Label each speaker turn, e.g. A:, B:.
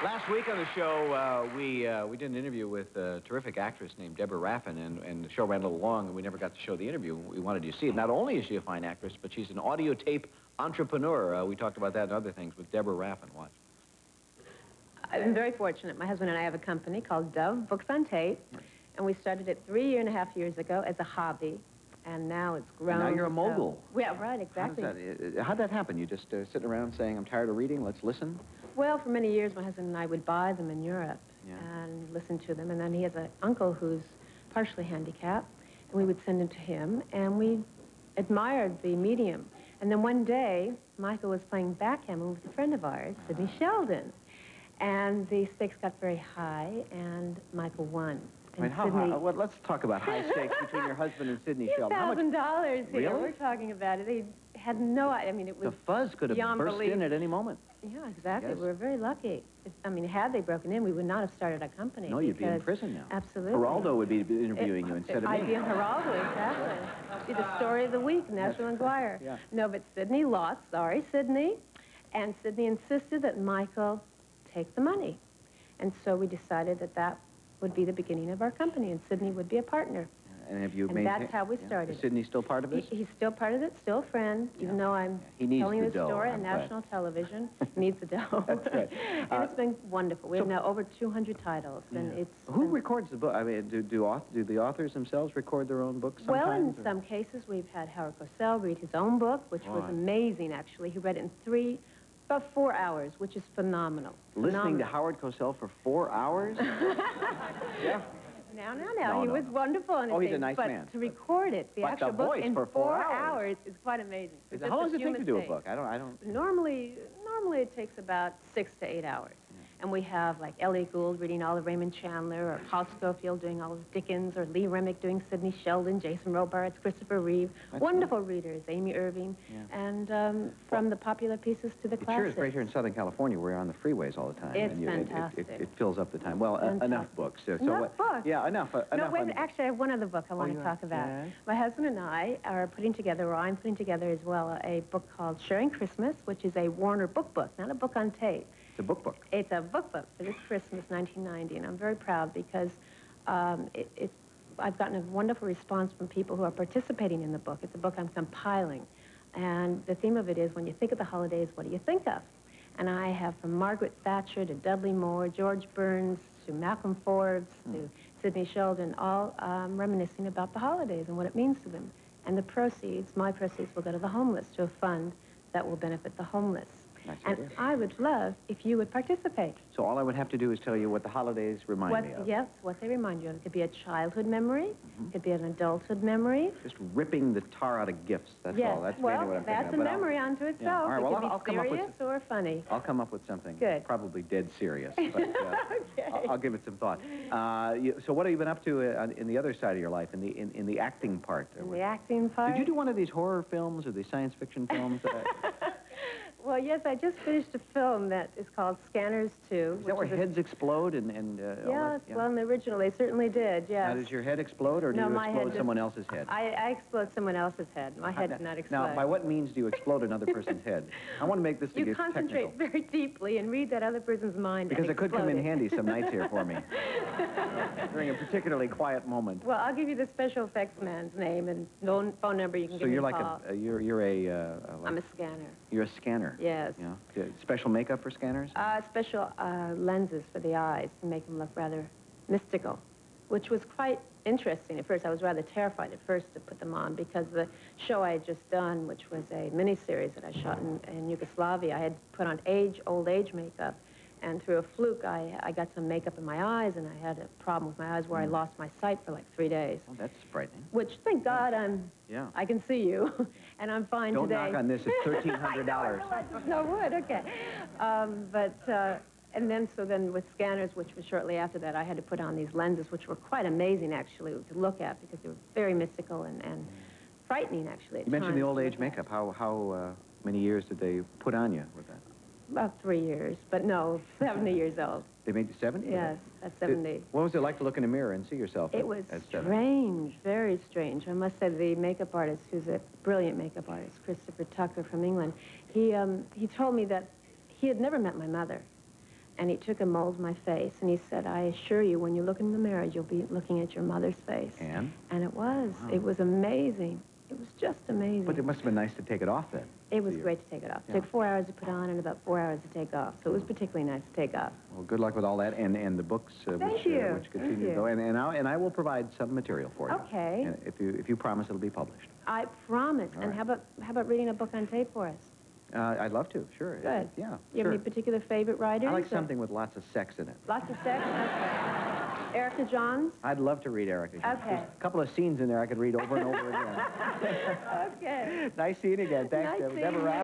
A: Last week on the show, we did an interview with a terrific actress named Deborah Raffin, and the show ran a little long, and we never got to show the interview. We wanted you to see it. Not only is she a fine actress, but she's an audio tape entrepreneur. We talked about that and other things with Deborah Raffin. Watch.
B: I'm very fortunate. My husband and I have a company called Dove Books on Tape, and we started it 3.5 years ago as a hobby, and now it's grown.
A: And now you're a mogul.
B: Yeah, right, exactly.
A: How'd that happen? You just sitting around saying, I'm tired of reading, let's listen?
B: Well, for many years, my husband and I would buy them in Europe and listen to them, and then he has an uncle who's partially handicapped, and we would send them to him, and we admired the medium. And then one day, Michael was playing backgammon with a friend of ours, Sidney Sheldon. And the stakes got very high, and Michael won.
A: I mean, how high? Well, let's talk about high stakes between your husband and Sidney Sheldon.
B: $1,000 here.
A: Really?
B: We're talking about it. They had no idea. I mean, it was
A: the fuzz could have burst in at any moment.
B: Yeah, exactly. We were very lucky. I mean, had they broken in, we would not have started our company.
A: No, you'd be in prison now.
B: Absolutely.
A: Geraldo would be interviewing you instead of me.
B: I'd be in Geraldo, exactly. Be the story of the week, National Enquirer.
A: Yeah.
B: No, but Sidney lost. Sorry, Sidney. And Sidney insisted that Michael take the money. And so we decided that that would be the beginning of our company, and Sidney would be a partner.
A: And have you
B: and that's how we started.
A: Is Sidney still part of this?
B: He's still part of it, still a friend, even though I'm telling the story on national television. He needs the dough.
A: That's right.
B: And it's been wonderful. We have now over 200 titles, and it's...
A: Who records the book? I mean, do the authors themselves record their own books sometimes?
B: Well, in some cases, we've had Howard Cosell read his own book, which was amazing, actually. He read it in about 4 hours, which is phenomenal.
A: Listening to Howard Cosell for 4 hours? Yeah.
B: No. He was wonderful on it.
A: Oh, he's a nice man.
B: But to record it, the actual book in
A: for
B: 4 hours is quite amazing.
A: How long does it take to do a book? I don't...
B: Normally it takes about 6 to 8 hours. And we have, like, Elliot Gould reading all of Raymond Chandler, or Paul Scofield doing all of Dickens, or Lee Remick doing Sidney Sheldon, Jason Robards, Christopher Reeve. Wonderful readers, Amy Irving, and from the popular pieces to the classics.
A: Sure, it's right here in Southern California. We're on the freeways all the time.
B: It's fantastic.
A: It fills up the time. Well, enough books.
B: Enough books?
A: Yeah, enough.
B: No, wait, actually, I have one other book I want to talk about. Yes. My husband and I are putting together, or I'm putting together as well, a book called Sharing Christmas, which is a Warner book, not a book on tape.
A: It's a book.
B: It's a book for this Christmas, 1990, and I'm very proud because I've gotten a wonderful response from people who are participating in the book. It's a book I'm compiling, and the theme of it is, when you think of the holidays, what do you think of? And I have from Margaret Thatcher to Dudley Moore, George Burns, to Malcolm Forbes, to Sidney Sheldon, all reminiscing about the holidays and what it means to them. And the proceeds, my proceeds, will go to the homeless, to a fund that will benefit the homeless. And I would love if you would participate.
A: So all I would have to do is tell you what the holidays remind me of.
B: Yes, what they remind you of. It could be a childhood memory. It could be an adulthood memory.
A: Just ripping the tar out of gifts, that's all. That's mainly what I'm thinking of.
B: That's a memory unto itself.
A: Yeah. All right, well,
B: it could be serious or funny.
A: I'll come up with something.
B: Good.
A: Probably dead serious. But,
B: okay.
A: I'll give it some thought. So what have you been up to in the other side of your life, in the acting part?
B: In the acting part?
A: Did you do one of these horror films or these science fiction films?
B: Well, yes, I just finished a film that is called Scanners 2.
A: Is that where heads explode and
B: yes, well, in the original, they certainly did, yes.
A: Now, does your head explode, or do you explode someone else's head?
B: I explode someone else's head. My head did not explode.
A: Now, by what means do you explode another person's head? I want to make this
B: You concentrate very deeply and read that other person's mind.
A: Because it could come in handy some nights here for me. During a particularly quiet moment.
B: Well, I'll give you the special effects man's name and phone number you can give me a call.
A: So you're
B: I'm a scanner.
A: You're a scanner?
B: Yes.
A: Yeah. Special makeup for scanners?
B: Special lenses for the eyes to make them look rather mystical, which was quite interesting at first. I was rather terrified at first to put them on because the show I had just done, which was a miniseries that I shot in Yugoslavia, I had put on old age makeup. And through a fluke, I got some makeup in my eyes, and I had a problem with my eyes where I lost my sight for like 3 days.
A: Oh, that's frightening.
B: Which, thank God, I can see you, and I'm fine today.
A: Don't knock on this. It's $1,300.
B: No wood, okay. And then with Scanners, which was shortly after that, I had to put on these lenses, which were quite amazing, actually, to look at, because they were very mystical and frightening, actually, at
A: You mentioned the
B: times.
A: old age makeup. How many years did they put on you with that?
B: About 3 years, but no, 70 years old.
A: They made you 70?
B: Yes, at 70.
A: What was it like to look in the mirror and see yourself
B: It was
A: at 70?
B: strange, very strange. I must say the makeup artist, who's a brilliant makeup artist, Christopher Tucker from England, he told me that he had never met my mother. And he took a mold of my face, and he said, I assure you, when you look in the mirror, you'll be looking at your mother's face.
A: And?
B: And it was.
A: Wow.
B: It was amazing. It was just amazing.
A: But it must have been nice to take it off then.
B: It was great to take it off. It took 4 hours to put on and about 4 hours to take off. So it was particularly nice to take off.
A: Well, good luck with all that, and the books
B: Thank you.
A: which continue
B: Thank
A: to
B: you.
A: go. And I will provide some material for you.
B: Okay.
A: And if you promise it'll be published.
B: I promise.
A: All
B: And
A: right.
B: how about reading a book on tape for us?
A: I'd love to. Sure.
B: Good.
A: Yeah.
B: You have
A: sure.
B: any particular favorite writers?
A: I like
B: or-
A: something with lots of sex in it.
B: Lots of sex? Okay. Erica Johns?
A: I'd love to read Erica.
B: Okay.
A: There's a couple of scenes in there I could read over and over again.
B: Okay.
A: Nice seeing you again. Thanks,
B: Nice
A: Deborah.
B: seeing you.
A: Deborah.